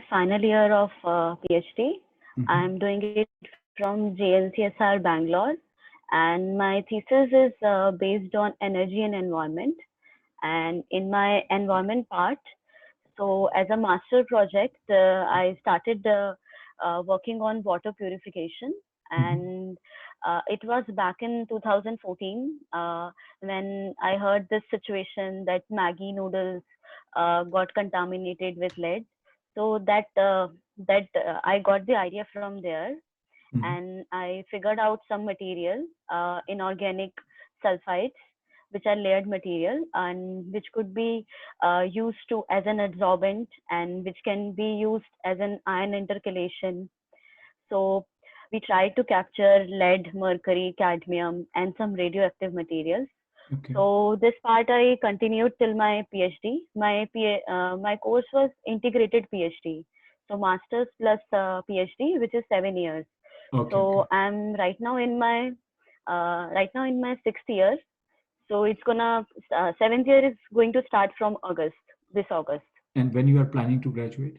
final year of PhD. Mm-hmm. I'm doing it from JLCSR Bangalore, and my thesis is based on energy and environment. And in my environment part, so as a master project, I started working on water purification, Mm-hmm. and it was back in 2014 when I heard this situation that Maggie noodles got contaminated with lead. So that I got the idea from there, Mm-hmm. and I figured out some material, inorganic sulfides, which are layered material and which could be used to as an adsorbent and which can be used as an ion intercalation. So we tried to capture lead, mercury, cadmium, and some radioactive materials. Okay. So this part I continued till my PhD. My course was integrated PhD, so masters plus PhD, which is 7 years. Okay. Okay. So I'm right now in my sixth year. So it's gonna seventh year is going to start from August, this August. And when you are planning to graduate?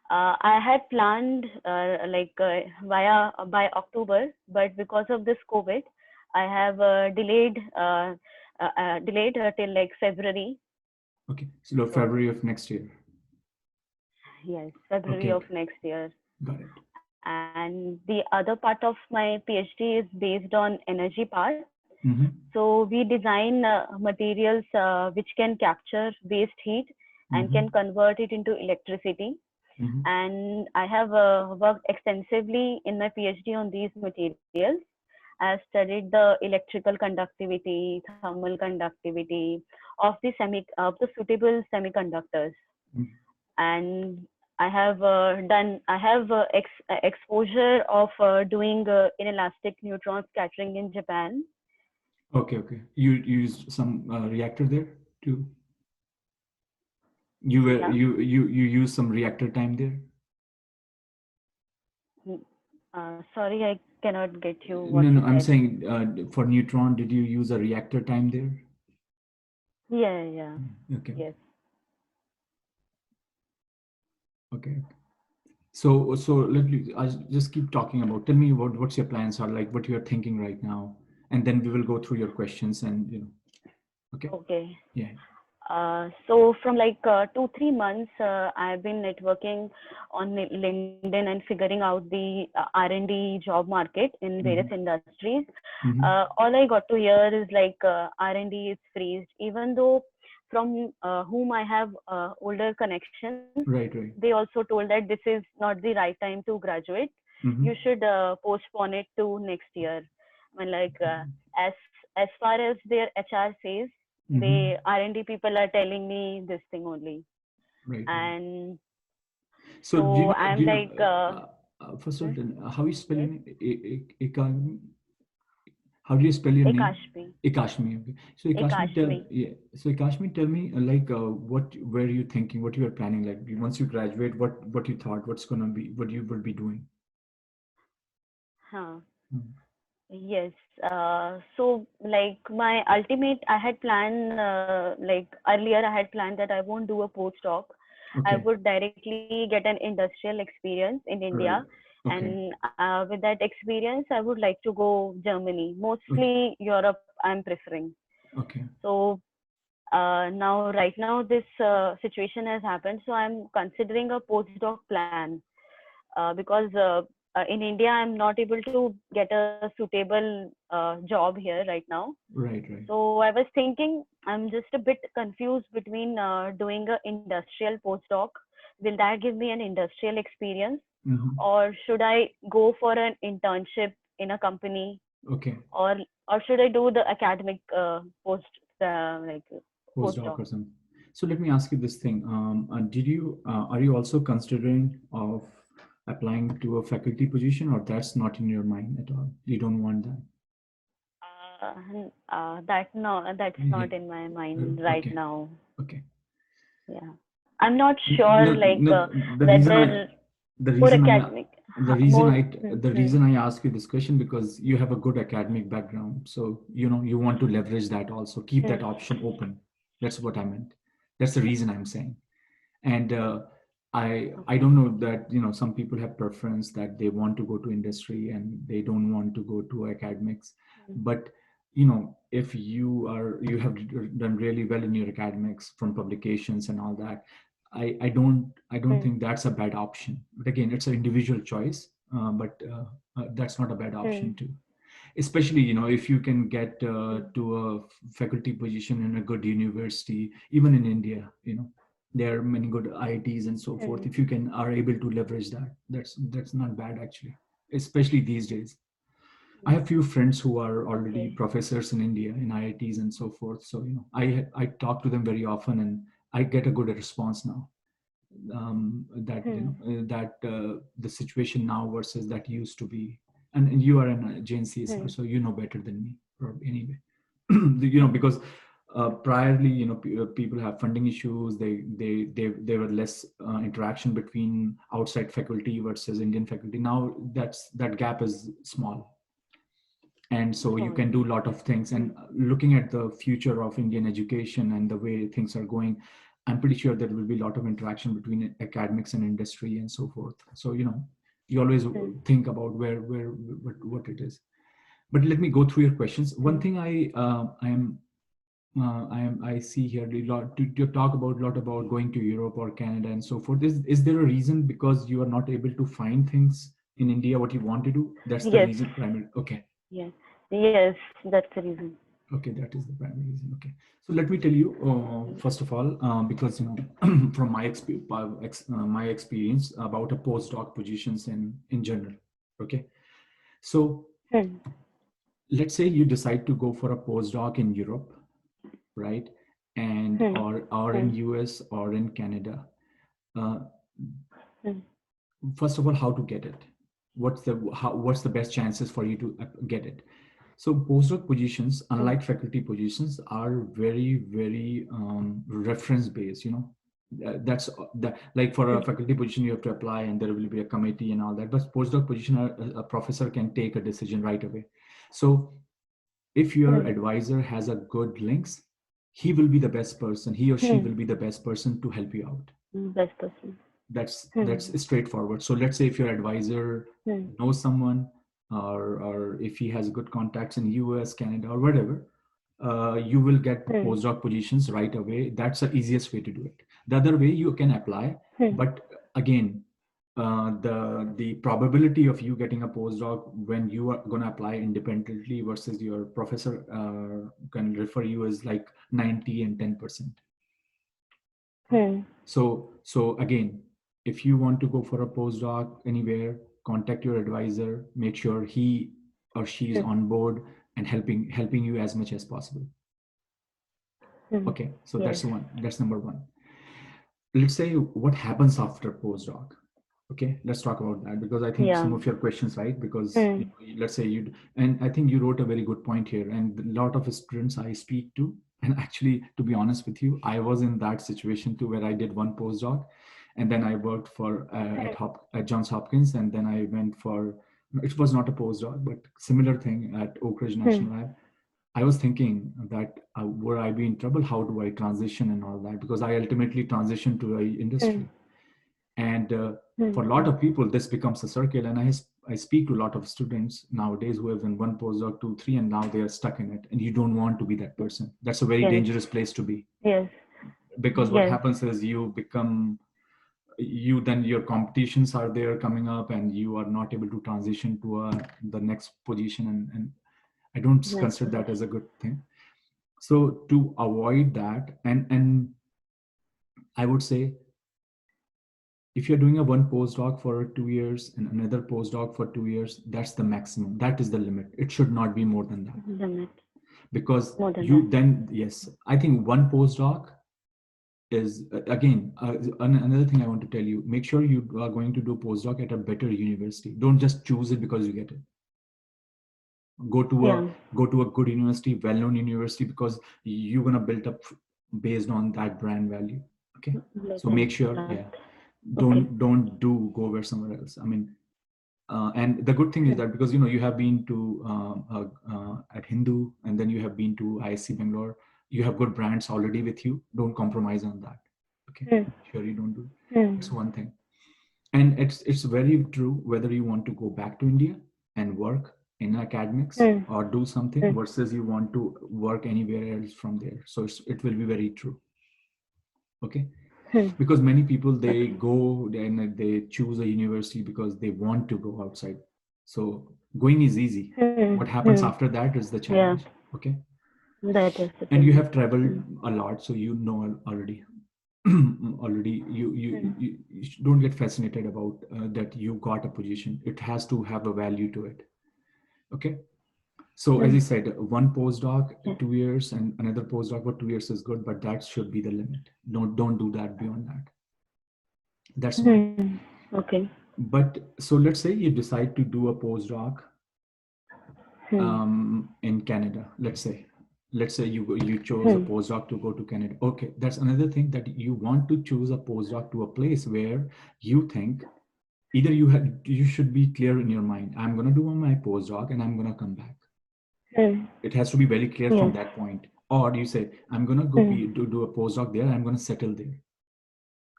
I had planned via by October, but because of this COVID, I have delayed till like February. Okay. So So February of next year. yes, February Okay. of Okay. next year. Got it. And the other part of my PhD is based on energy part. Mm-hmm. So we design materials which can capture waste heat and Mm-hmm. can convert it into electricity. Mm-hmm. And I have worked extensively in my PhD on these materials. I have studied the electrical conductivity, thermal conductivity of the suitable semiconductors, Mm-hmm. and I have exposure of doing inelastic neutron scattering in Japan. Okay. Okay. You used some reactor there too. You were Yeah. you used some reactor time there. Sorry, I cannot get you what No, you no. I'm said. saying for neutron, did you use a reactor time there? Yeah, yeah, Okay. yes. Okay. So let me. I just keep talking about. Tell me what's your plans are like. What you are thinking right now, and then we will go through your questions and Okay. Okay. Yeah. So from like 2 3 months, I've been networking on LinkedIn and figuring out the R&D job market in various Mm-hmm. industries. Mm-hmm. All I got to hear is like R&D is freezed, even though from whom I have older connections, Right. Right. they also told that this is not the right time to graduate. Mm-hmm. You should postpone it to next year. I mean, like as as far as their HR says, Mm-hmm. the R&D people are telling me this thing only. Right. Right. And So so I'm like, first of hmm? all, then, how you spell your Yes, name? How do you spell your name? Ekashmi, Ikashmi. Okay. So Ikashmi, Ekashmi. So Ikashmi, tell me what were you thinking? What you are planning? Like once you graduate, what you thought? What's gonna be? What you will be doing? Huh. Mm. Yes. So like my ultimate, I had planned like earlier, I had planned that I won't do a postdoc. I Okay. would directly get an industrial experience in India, Right. Okay. and with that experience, I would like to go Germany, Okay. mostly Europe. I'm preferring. Okay. So now, right now, this situation has happened, so I'm considering a postdoc plan because in India, I'm not able to get a suitable job here right now. Right. Right. So I was thinking, I'm just a bit confused between doing an industrial postdoc. Will that give me an industrial experience, Mm-hmm. or should I go for an internship in a company, Okay. or or should I do the academic like Postdoc postdoc? or something. So let me ask you this thing. Are you also considering of applying to a faculty position, or that's not in your mind at all? You don't want that? That no, that's Yeah. not in my mind right Okay. now. Okay. Yeah, I'm not No, sure like no. The reason I, whether the more reason I, academic, the reason more. I, the reason I ask you this question because you have a good academic background, so you want to leverage that also, keep that option open. That's what I meant. That's the reason I'm saying. And I don't know that, some people have preference that they want to go to industry and they don't want to go to academics. But if you have done really well in your academics from publications and all that, I don't think that's a bad option. But again, it's an individual choice. But that's not a bad option too, especially if you can get to a faculty position in a good university, even in India. There are many good IITs and so forth. If you are able to leverage that, that's not bad actually, especially these days. I have few friends who are already professors in India in IITs and so forth. So I talk to them very often, and I get a good response now. That the situation now versus that used to be. And you are an JNCSR, so you know better than me, probably, anyway. Because priorly, people have funding issues. There were less interaction between outside faculty versus Indian faculty. Now that gap is small, and so you can do a lot of things. And looking at the future of Indian education and the way things are going, I'm pretty sure there will be a lot of interaction between academics and industry and so forth. So you always think about what it is. But let me go through your questions. One thing I see here a lot to talk about a lot about going to Europe or Canada and so forth. Is there a reason because you are not able to find things in India what you want to do? That's the reason primary. Okay. Yes, that's the reason. Okay, that is the primary reason. Okay, so let me tell you first of all, because from my experience about a postdoc positions in general. Okay, so let's say you decide to go for a postdoc in Europe, right? And or in US or in Canada. First of all, how to get it? What's the best chances for you to get it? So postdoc positions, unlike faculty positions, are very, very reference based. That's like for a faculty position, you have to apply and there will be a committee and all that. But postdoc position, a professor can take a decision right away. So if your advisor has a good links, he will be the best person. He or she will be the best person to help you out. Best person. That's straightforward. So let's say if your advisor knows someone, or if he has good contacts in US, Canada, or whatever, you will get postdoc positions right away. That's the easiest way to do it. The other way, you can apply, but again, the probability of you getting a postdoc when you are going to apply independently versus your professor can refer you is like 90 and 10%. So again, if you want to go for a postdoc anywhere, contact your advisor, make sure he or she is on board and helping you as much as possible. Okay, so that's number one. Let's say what happens after postdoc. Okay, let's talk about that, because I think some of your questions, right? Because let's say and I think you wrote a very good point here, and a lot of students I speak to, and actually, to be honest with you, I was in that situation too, where I did one postdoc, and then I worked for at Johns Hopkins, and then I went for, it was not a postdoc, but similar thing at Oak Ridge National Lab. I was thinking that would I be in trouble? How do I transition and all that? Because I ultimately transitioned to a industry. And for a lot of people, this becomes a circle. And I speak to a lot of students nowadays who have done one postdoc, 2, 3, and now they are stuck in it. And you don't want to be that person. That's a very dangerous place to be. Yes. Because what happens is then your competitions are there coming up, and you are not able to transition to the next position. And I don't consider that as a good thing. So to avoid that, and I would say, if you're doing a one postdoc for 2 years and another postdoc for 2 years, that's the maximum. That is the limit. It should not be more than that. Limit. Because yes, I think one postdoc is, again, another thing I want to tell you, make sure you are going to do postdoc at a better university. Don't just choose it because you get it. Go to a good university, well-known university, because you're going to build up based on that brand value. Okay. So make sure, don't go where somewhere else. I mean, and the good thing is that because you have been to at Hindu, and then you have been to ISC Bangalore, you have good brands already with you. Don't compromise on that. Okay, Hmm. sure you don't do it. Hmm. That's one thing. And it's very true whether you want to go back to India and work in academics Hmm. or do something Hmm. versus you want to work anywhere else from there. So it will be very true. Okay, Hmm. because many people they Okay. go and they choose a university because they want to go outside. So going is easy. Hmm. What Hmm. happens after that is the Yeah, challenge. Okay, that is the and you thing. have traveled Hmm. a lot, so you know already. Already Hmm. you don't get fascinated about that you got a position. It has to have a value to it. Okay, so as Hmm. I said, one postdoc Yes. 2 years and another postdoc for 2 years is good, but that should be the limit. Don't do that beyond that. That's one. Hmm. Okay. But so let's say you decide to do a postdoc Hmm. in Canada. Let's say you chose a Hmm. postdoc to go to Canada. Okay, that's another thing, that you want to choose a postdoc to a place where you think either you should be clear in your mind. I'm gonna do my postdoc and I'm gonna come back. Hmm. It has to be very clear from Yes. that point. Or you say I'm gonna go Hmm. do a postdoc there. I'm gonna settle there.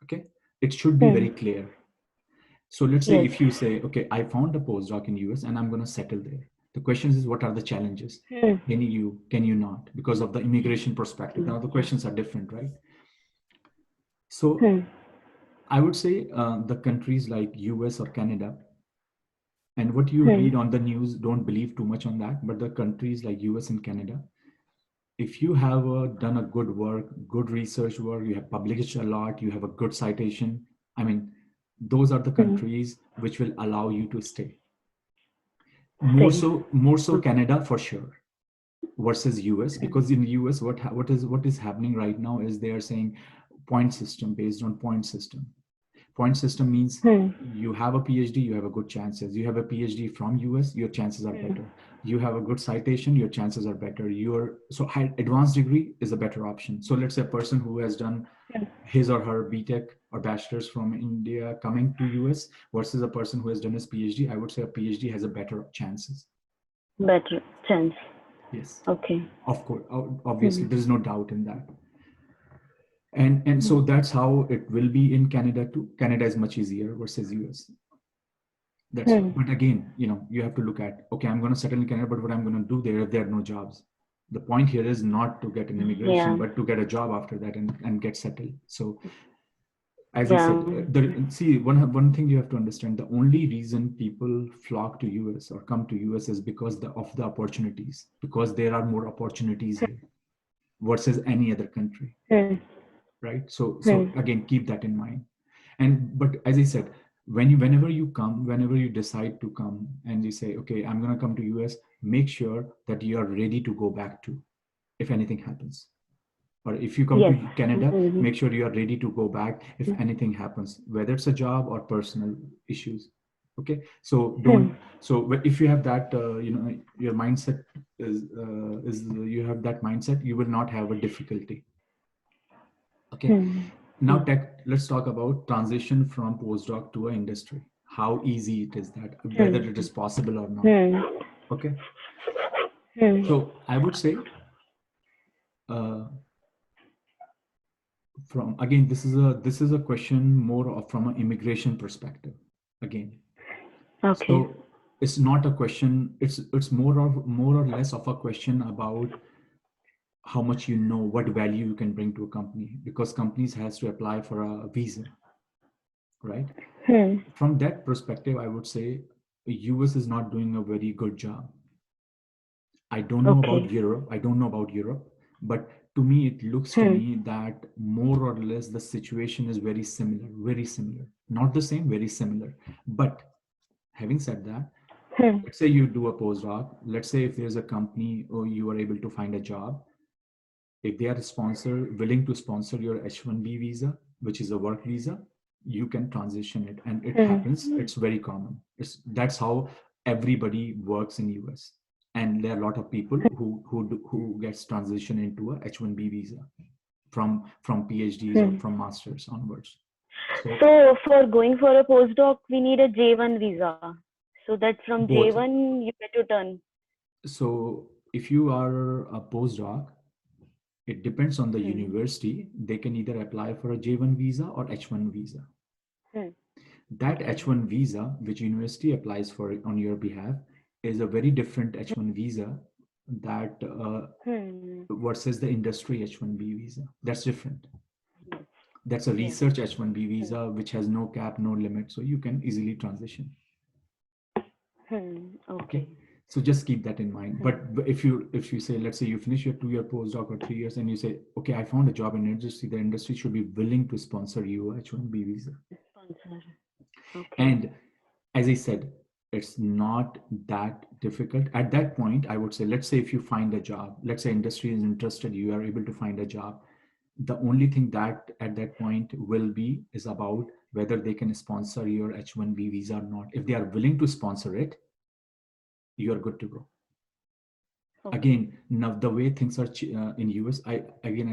Okay, it should be Hmm. very clear. So let's say Yes. if you say, okay, I found a postdoc in US and I'm going to settle there. The question is, what are the challenges? Hmm. Can you not? Because of the immigration perspective. Now the questions are different, right? So Hmm. I would say the countries like US or Canada, and what you Hmm. read on the news, don't believe too much on that. But the countries like US and Canada, if you have done a good work, good research work, you have published a lot, you have a good citation, I mean, those are the Hmm. countries which will allow you to stay. more Stay. so more so Okay. Canada for sure versus US, Hmm. because in the US what is happening right now is they are saying point system, based on point system. Point system means Hmm. you have a PhD, you have a good chances. You have a PhD from US, your chances are Hmm. better. You have a good citation, your chances are better. Your so high advanced degree is a better option. So let's say a person who has done Hmm. his or her BTech or bachelor's from India coming to US versus a person who has done his PhD, I would say a PhD has a better chances. Better chance. Yes, Okay. of course, Hmm. obviously, there is no doubt in that. And Hmm. so that's how it will be in Canada too. Canada is much easier versus US. That's why. Hmm. But again, you have to look at, okay, I'm going to settle in Canada, but what I'm going to do there if there are no jobs? The point here is not to get an immigration, Yeah. but to get a job after that and get settled. So as I Yeah. said, see, one thing you have to understand: the only reason people flock to US or come to US is because of the opportunities, because there are more opportunities here versus any other country, Hmm. right? So Hmm. again, keep that in mind. And but as I said, whenever you decide to come and you say, okay, I'm going to come to US, make sure that you are ready to go back to if anything happens. Or if you come to Yes. Canada, Hmm. make sure you are ready to go back if anything happens, whether it's a job or personal issues. Okay, so Hmm. don't. So if you have that, your mindset is you have that mindset, you will not have a difficulty. Okay, Hmm. now Hmm. let's talk about transition from postdoc to a industry. How easy it is, that whether Hmm. it is possible or not. Hmm. Okay, Hmm. so I would say uh, from again, this is a question more from an immigration perspective again. Okay. So it's not a question, it's more or less of a question about how much what value you can bring to a company, because companies has to apply for a visa, right? Hmm. From that perspective, I would say US is not doing a very good job. I don't know about Okay. Europe. I don't know about Europe, but to me, it looks to Hmm. me that more or less the situation is very similar, very similar. Not the same, very similar. But having said that, Hmm. let's say you do a postdoc. Let's say if there's a company or you are able to find a job, if they are willing to sponsor your H1B visa, which is a work visa, you can transition it, and it Hmm. happens. It's very common. That's how everybody works in US, and there are a lot of people who gets transition into a H1B visa from PhDs or Hmm. from masters onwards. So So for going for a postdoc, we need a J1 visa. So that from both. J1 you get to turn. So if you are a postdoc, It depends on the Hmm. university. They can either apply for a J1 visa or H1 visa. Hmm. That Okay. H1 visa, which university applies for on your behalf, is a very different H1 visa that Hmm. versus the industry H1B visa. That's different. Yes. That's a Yes. research H1B Hmm. visa, which has no cap, no limit, so you can easily transition. Okay, Okay. so just keep that in mind. Hmm. But if you say, let's say you finish your 2-year postdoc or 3 years, and you say, okay, I found a job in industry, the industry should be willing to sponsor you H1B visa. Sponsor. Okay. And as I said, it's not that difficult. At that point, I would say, let's say if you find a job, let's say industry is interested, you are able to find a job. The only thing that at that point will be is about whether they can sponsor your H1B visa or not. If they are willing to sponsor it, you are good to go. Okay. Again, now the way things are in US, I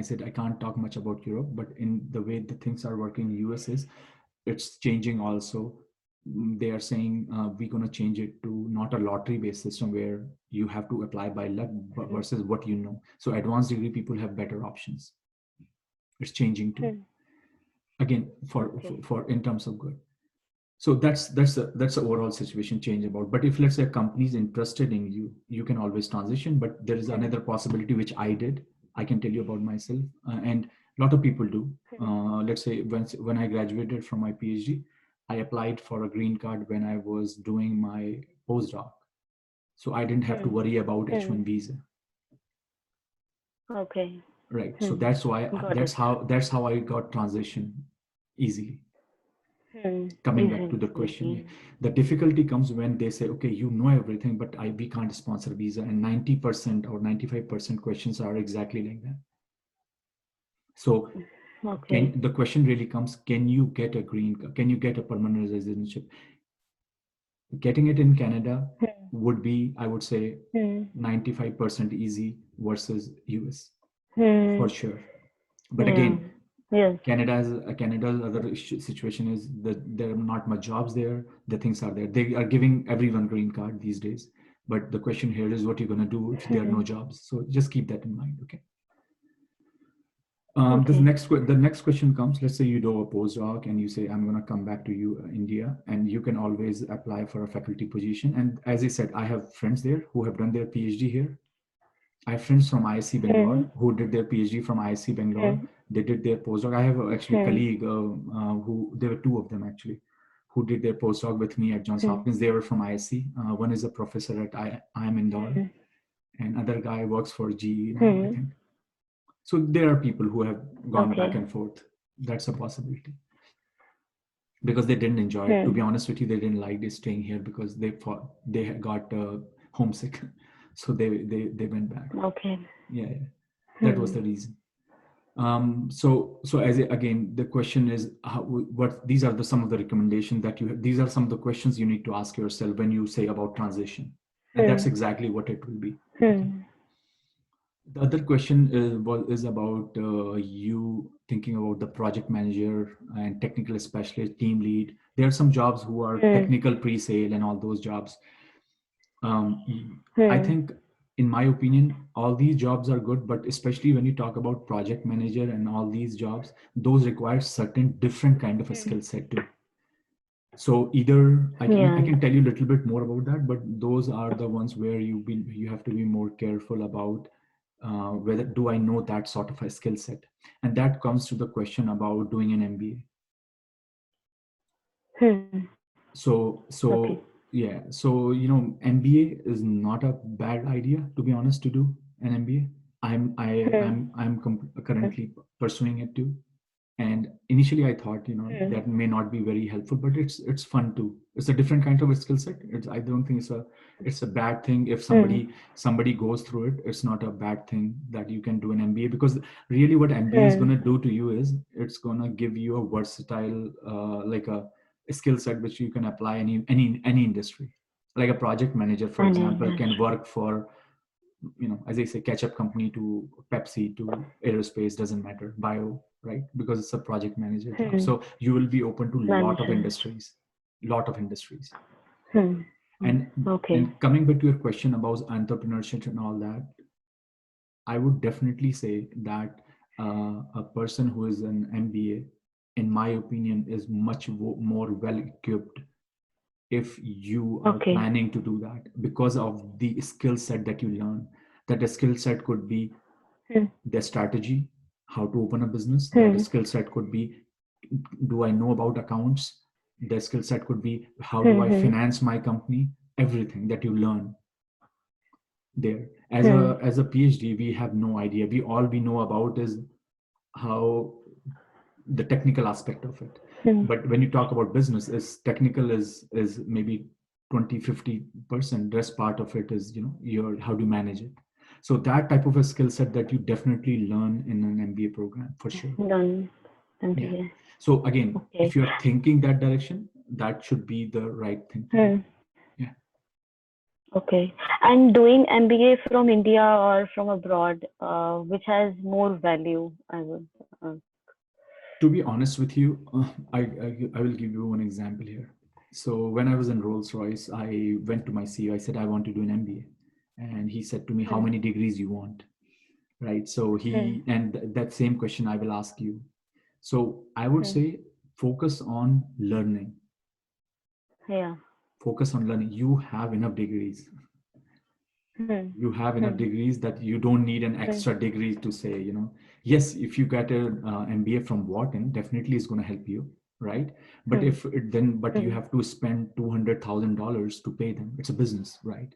said I can't talk much about Europe, but in the way the things are working in US is it's changing also. They are saying we're going to change it to not a lottery based system where you have to apply by luck Hmm. versus what you know. So advanced degree people have better options. It's changing too. Hmm. Again, Okay. for in terms of good. So that's the overall situation change about. But if let's say a company is interested in you, you can always transition. But there is Hmm. another possibility which I did. I can tell you about myself, and a lot of people do. Hmm. Let's say when I graduated from my PhD, I applied for a green card when I was doing my postdoc, so I didn't have to Hmm. worry about Hmm. H1 visa, Okay. right? So Hmm. that's why Got it. that's how I got transition easily. Hmm. Coming back to Easy. the question, yeah, Easy. the difficulty comes when they say, okay, you know everything, but we can't sponsor visa, and 90% or 95% questions are exactly like that. So Okay. the question really comes, can you get a can you get a permanent residency? Getting it in Canada Hmm. would be, I would say, Hmm. 95% easy versus US Hmm. for sure. But Yeah. again, Yes. Canada's other situation is that there are not much jobs there. The things are there. They are giving everyone green card these days. But the question here is what you're going to do if there are no Hmm. jobs. So just keep that in mind. Okay. Okay. The next question comes. Let's say you do a postdoc and you say, I'm going to come back to you, India, and you can always apply for a faculty position. And as I said, I have friends there who have done their PhD here. I have friends from ISC Hmm. Bangalore who did their PhD from ISC Bangalore. Hmm. They did their postdoc. I have actually a Hmm. colleague who, there were two of them actually, who did their postdoc with me at Johns Hmm. Hopkins. They were from ISC. One is a professor at IIM Indore, Hmm. and other guy works for GE now, I Hmm. think. So there are people who have gone back Okay. and forth. That's a possibility because they didn't enjoy it. To be Hmm. honest with you, they didn't like staying here because they thought they got homesick, so they went back. Okay. Yeah, yeah. That was Hmm. the reason. So as again, the question is what these are some of the recommendations that you have. These are some of the questions you need to ask yourself when you say about transition, and that's Hmm. exactly what it will be. Okay. Hmm. The other question is about you thinking about the project manager and technical specialist, team lead. There are some jobs who are Hmm. technical pre-sale and all those jobs. um, I Hmm. think, in my opinion, all these jobs are good, but especially when you talk about project manager and all these jobs, those require certain different kind of a Hmm. skill set too. So either I Yeah. can tell you a little bit more about that, but those are the ones where you have to be more careful about whether do I know that sort of a skill set, and that comes to the question about doing an MBA. Hmm. So Okay. yeah, so MBA is not a bad idea, to be honest, to do an MBA. Hmm. I'm Hmm. currently pursuing it too. And initially I thought Hmm. that may not be very helpful, but it's fun too. It's a different kind of a skill set. I don't think it's a bad thing if Hmm. somebody goes through it. It's not a bad thing that you can do an MBA, because really what MBA is going Hmm. to do to you is it's going to give you a versatile like a skill set which you can apply any industry. Like a project manager, for Any example, can industry. work for, as I say, ketchup company to Pepsi to aerospace, doesn't matter, bio, right? Because it's a project manager job. Hmm. So you will be open to Manager. lot of industries. Hmm. Hmm. And Okay. coming back to your question about entrepreneurship and all that, I would definitely say that a person who is an MBA, in my opinion, is much more well equipped if you are Okay. planning to do that, because of the skill set that you learn. That the skill set could be Hmm. the strategy, how to open a business. That Hmm. skill set could be, do I know about accounts? The skill set could be, how do Hmm. I Hmm. finance my company? Everything that you learn there. As Hmm. a PhD, we have no idea. We know about is how the technical aspect of it. Hmm. But when you talk about business, is technical is maybe 20-50%. Rest part of it is, your how do you manage it. So that type of a skill set that you definitely learn in an MBA program for sure. Done. Done. Yeah. Yeah. So again, Okay. if you're thinking that direction, that should be the right thing to do. Hmm. Yeah. Okay. And doing MBA from India or from abroad, which has more value, I would. Uh, To be honest with you, I will give you one example here. So when I was in Rolls Royce, I went to my CEO. I said I want to do an MBA, and he said to me, "How hmm. many degrees you want?" Right. So Hmm. that same question I will ask you. So I would Hmm. say focus on learning. Yeah. Focus on learning. You have enough degrees. Hmm. You have enough Hmm. degrees that you don't need an Hmm. extra degree to say, yes, if you get an MBA from Wharton, definitely is going to help you, right? But Hmm. if it, then but you Hmm. have to spend $200,000 to pay them. It's a business, right?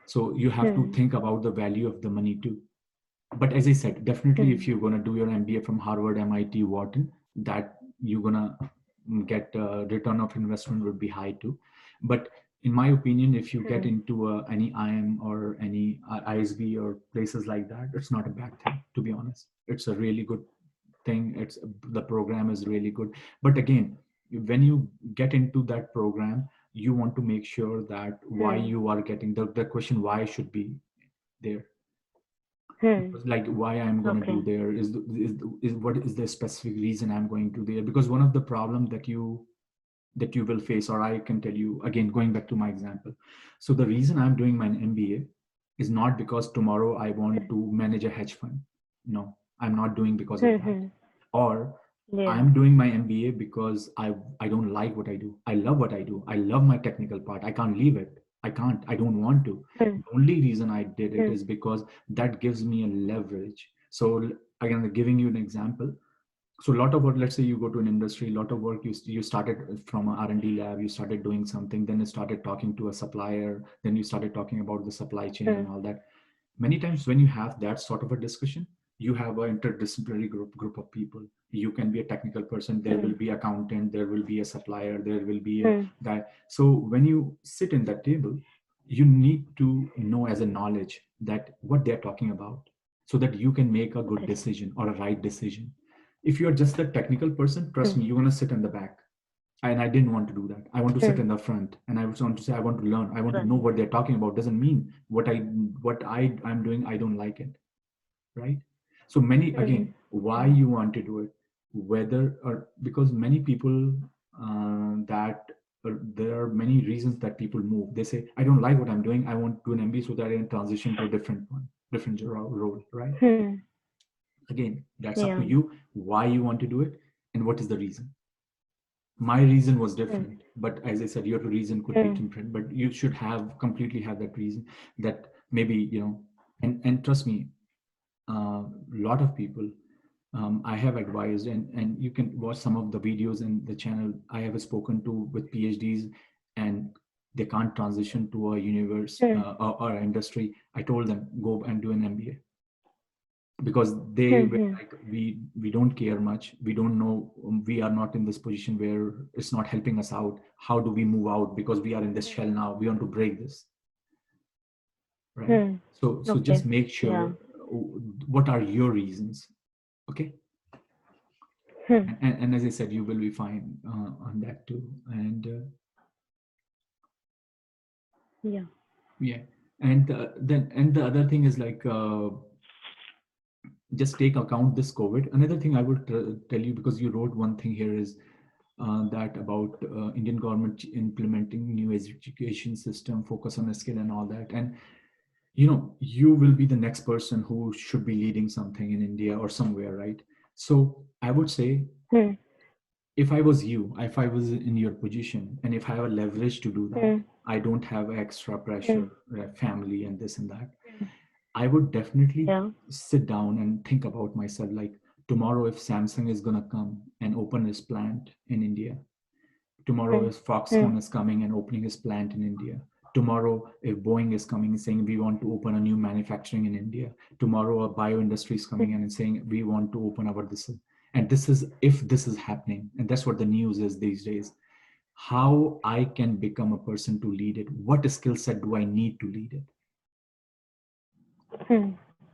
So you have to Hmm. think about the value of the money too. But as I said, definitely if Hmm. you're going to do your MBA from Harvard, MIT, Wharton, that you're going to get a return of investment would be high too. But in my opinion, if you get Hmm. into any IM or any ISB or places like that, it's not a bad thing, to be honest. It's a really good thing. The program is really good. But again, when you get into that program, you want to make sure that why Hmm. you are getting the question why should be there. Hmm. Because like why I'm going to do Okay. there is what is the specific reason I'm going to there. Because one of the problem that you will face, or I can tell you again, going back to my example. So the reason I'm doing my MBA is not because tomorrow I want to manage a hedge fund. No, I'm not doing because of Hmm. that. Hmm. Or Yeah. I'm doing my MBA because I don't like what I do. I love what I do. I love my technical part. I can't leave it. I don't want to. Hmm. The only reason I did it Hmm. is because that gives me a leverage. So again, giving you an example. So a lot of work, let's say you go to an industry, a lot of work you started from an R&D lab, you started doing something, then you started talking to a supplier, then you started talking about the supply chain Hmm. and all that. Many times when you have that sort of a discussion, you have an interdisciplinary group of people. You can be a technical person, there Hmm. will be accountant, there will be a supplier, there will be a Hmm. guy. So when you sit in that table, you need to know as a knowledge that what they're talking about, so that you can make a good Correct. decision or a right decision. If you're just a technical person, trust Hmm. me, you're going to sit in the back. And I didn't want to do that. I want to sit Hmm. in the front, and I want to say I want to learn. I want to know Fun. what they're talking about. Doesn't mean I'm doing, I don't like it, right? So many, Hmm. again, why Yeah. you want to do it, whether or because many people that there are many reasons that people move. They say I don't like what I'm doing. I want to do an MBA so that I can transition to a different one, different role, right? Hmm. Again, that's up to Yeah. you why you want to do it and what is the reason. My reason was Hmm. different, but as I said, your reason could be Hmm. different, but you should have completely have that reason, that maybe, and trust me, a lot of people, I have advised, and you can watch some of the videos in the channel. I have spoken to with PhDs, and they can't transition to a universe Hmm. or industry. I told them go and do an MBA, because they Hmm. were Hmm. like, we don't care much, we don't know, we are not in this position where it's not helping us out. How do we move out, because we are in this shell now, we want to break this, right? Hmm. So Okay. just make Yeah. sure what are your reasons, okay? Hmm. And as I said, you will be fine on that too. And Yeah. yeah, and then and the other thing is like, just take account this COVID. Another thing I would tell you, because you wrote one thing here, is that about Indian government implementing new education system, focus on the skill and all that. And you will be the next person who should be leading something in India or somewhere, right? So I would say, Hmm. if I was you, if I was in your position, and if I have a leverage to do that, Hmm. I don't have extra Hmm. pressure, family and this and that, I would definitely Yeah. sit down and think about myself, like, tomorrow if Samsung is going to come and open his plant in India, tomorrow Hmm. if Hmm. Foxconn is coming and opening his plant in India, tomorrow if Boeing is coming and saying we want to open a new manufacturing in India, tomorrow a bio industry is coming in and saying we want to open our this, and this is if this is happening, and that's what the news is these days. How I can become a person to lead it? What skill set do I need to lead it? Hmm.